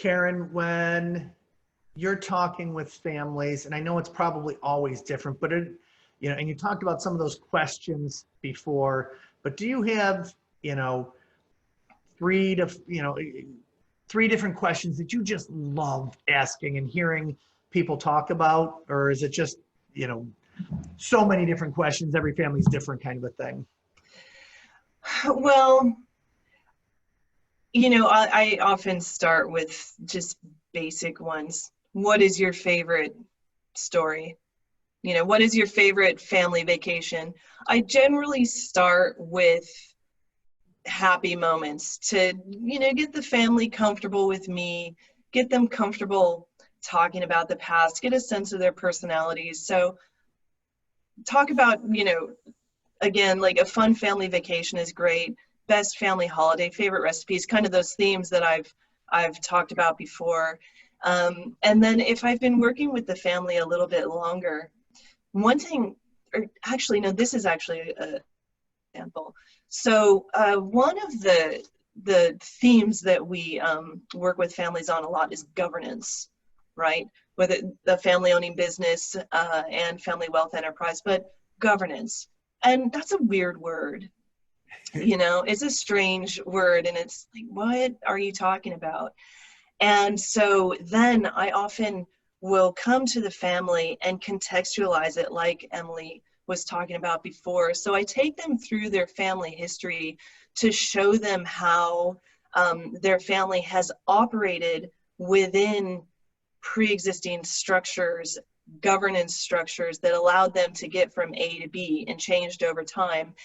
Karen, when you're talking with families, and I know it's probably always different, but and you talked about some of those questions before, but do you have, three to, three different questions that you just love asking and hearing people talk about? Or is it just, so many different questions, every family's different kind of a thing? Well, I often start with just basic ones. What is your favorite story? What is your favorite family vacation? I generally start with happy moments to, get the family comfortable with me, get them comfortable talking about the past, get a sense of their personalities. So talk about, again, like a fun family vacation is great. Best family holiday, favorite recipes, kind of those themes that I've talked about before. And then if I've been working with the family a little bit longer, one thing, or actually, no, this is actually a example. So one of the themes that we work with families on a lot is governance, right? Whether the family owning business and family wealth enterprise, but governance. And that's a weird word. It's a strange word, and it's like, what are you talking about? And so then I often will come to the family and contextualize it like Emily was talking about before. So I take them through their family history to show them how their family has operated within pre-existing structures, governance structures that allowed them to get from A to B and changed over time.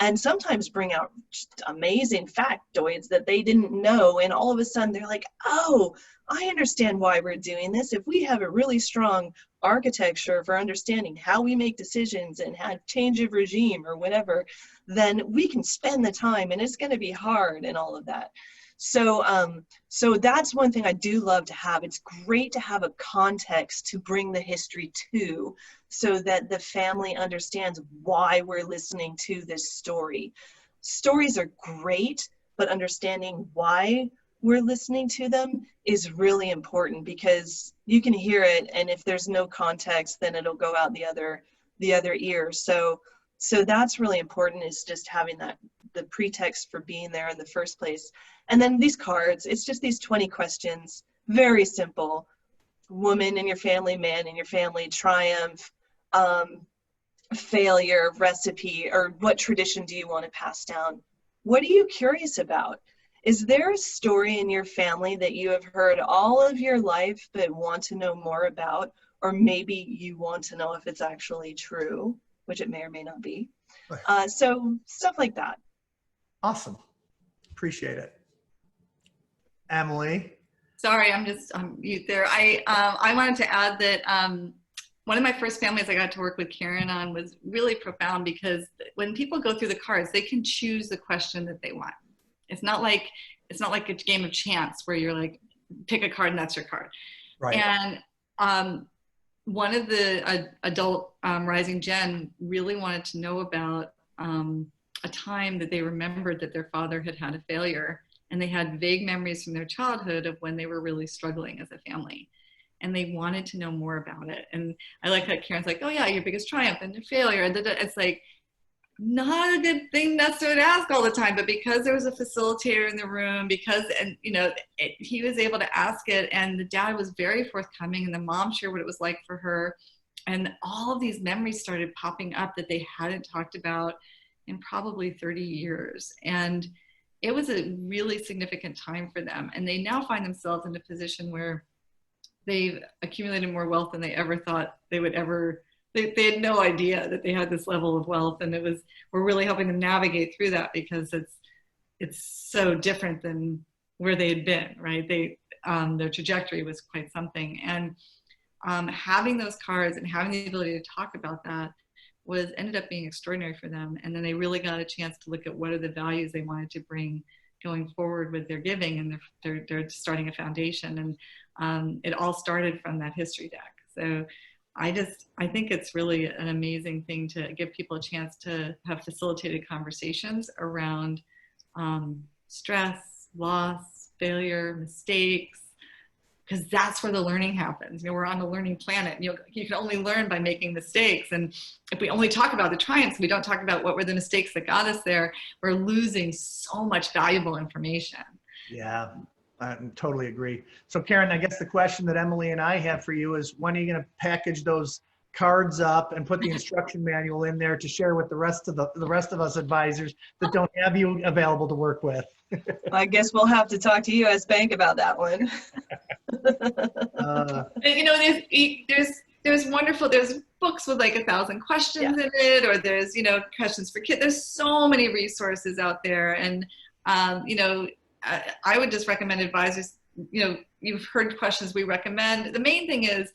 And sometimes bring out just amazing factoids that they didn't know. And all of a sudden they're like, oh, I understand why we're doing this. If we have a really strong architecture for understanding how we make decisions and have change of regime or whatever, then we can spend the time, and it's going to be hard and all of that. So that's one thing I do love to have. It's great to have a context to bring the history to, so that the family understands why we're listening to this story. Stories are great, but understanding why we're listening to them is really important, because you can hear it, and if there's no context, then it'll go out the other ear. So that's really important, is just having the pretext for being there in the first place. And then these cards, it's just these 20 questions, very simple. Woman in your family, man in your family, triumph, failure, recipe, or what tradition do you want to pass down? What are you curious about? Is there a story in your family that you have heard all of your life but want to know more about? Or maybe you want to know if it's actually true, which it may or may not be. So stuff like that. Awesome. Appreciate it. Emily? Sorry, I'm just on mute there. I wanted to add that one of my first families I got to work with Karen on was really profound, because when people go through the cards, they can choose the question that they want. It's not like a game of chance where you're like, pick a card and that's your card. Right. And one of the adult rising gen really wanted to know about a time that they remembered that their father had had a failure, and they had vague memories from their childhood of when they were really struggling as a family. And they wanted to know more about it. And I like that Karen's like, oh yeah, your biggest triumph and your failure. And it's like, not a good thing necessarily to ask all the time, but because there was a facilitator in the room, he was able to ask it, and the dad was very forthcoming, and the mom shared what it was like for her. And all of these memories started popping up that they hadn't talked about in probably 30 years. And it was a really significant time for them. And they now find themselves in a position where they've accumulated more wealth than they ever thought they would ever. They had no idea that they had this level of wealth, and we're really helping them navigate through that, because it's so different than where they had been, right? Their trajectory was quite something. And having those cards and having the ability to talk about that ended up being extraordinary for them. And then they really got a chance to look at what are the values they wanted to bring going forward with their giving, and they're starting a foundation. And it all started from that history deck. So I think it's really an amazing thing to give people a chance to have facilitated conversations around stress, loss, failure, mistakes, because that's where the learning happens. You know, we're on a learning planet, and you can only learn by making mistakes. And if we only talk about the triumphs, we don't talk about what were the mistakes that got us there, we're losing so much valuable information. Yeah, I totally agree. So Karen, I guess the question that Emily and I have for you is, when are you going to package those cards up and put the instruction manual in there to share with the rest of us advisors that don't have you available to work with? I guess we'll have to talk to US Bank about that one. You know, there's wonderful, there's books with like 1,000 questions in it, or there's, you know, questions for kids. There's so many resources out there. And, you know, I would just recommend advisors, you know, you've heard questions we recommend. The main thing is,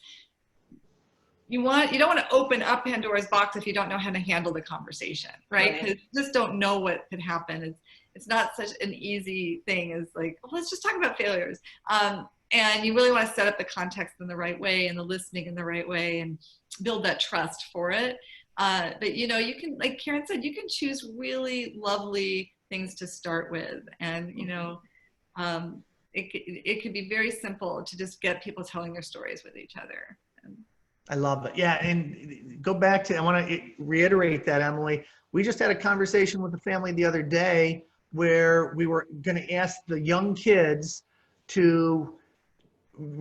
you don't want to open up Pandora's box if you don't know how to handle the conversation, right? Because you just don't know what could happen. It's not such an easy thing as like, well, let's just talk about failures. And you really want to set up the context in the right way and the listening in the right way and build that trust for it. But, you know, you can, like Karen said, you can choose really lovely things to start with. And, you know, it could be very simple to just get people telling their stories with each other. I love it. Yeah, and go back to, I want to reiterate that, Emily. We just had a conversation with the family the other day where we were going to ask the young kids to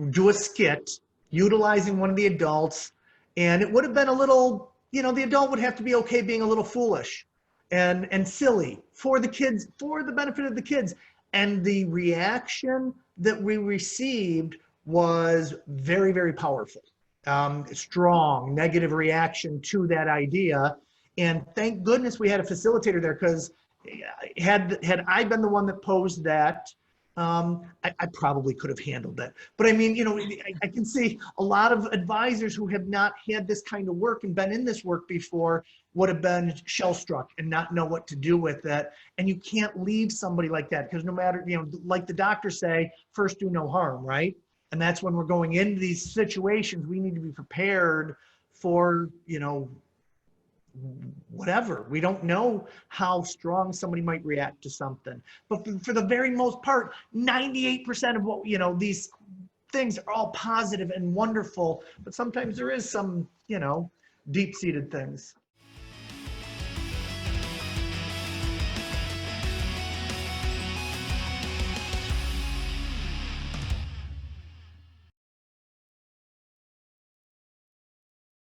do a skit utilizing one of the adults, and it would have been a little, you know, the adult would have to be okay being a little foolish and silly for the kids, for the benefit of the kids. And the reaction that we received was very, very powerful. Strong negative reaction to that idea. And thank goodness we had a facilitator there, because had I been the one that posed that, I probably could have handled that. But I mean, you know, I can see a lot of advisors who have not had this kind of work and been in this work before would have been shell-struck and not know what to do with it. And you can't leave somebody like that, because no matter, you know, like the doctors say, first do no harm, right? And that's when we're going into these situations, we need to be prepared for, you know, whatever. We don't know how strong somebody might react to something. But for the very most part, 98% of what, you know, these things are all positive and wonderful, but sometimes there is some, you know, deep-seated things.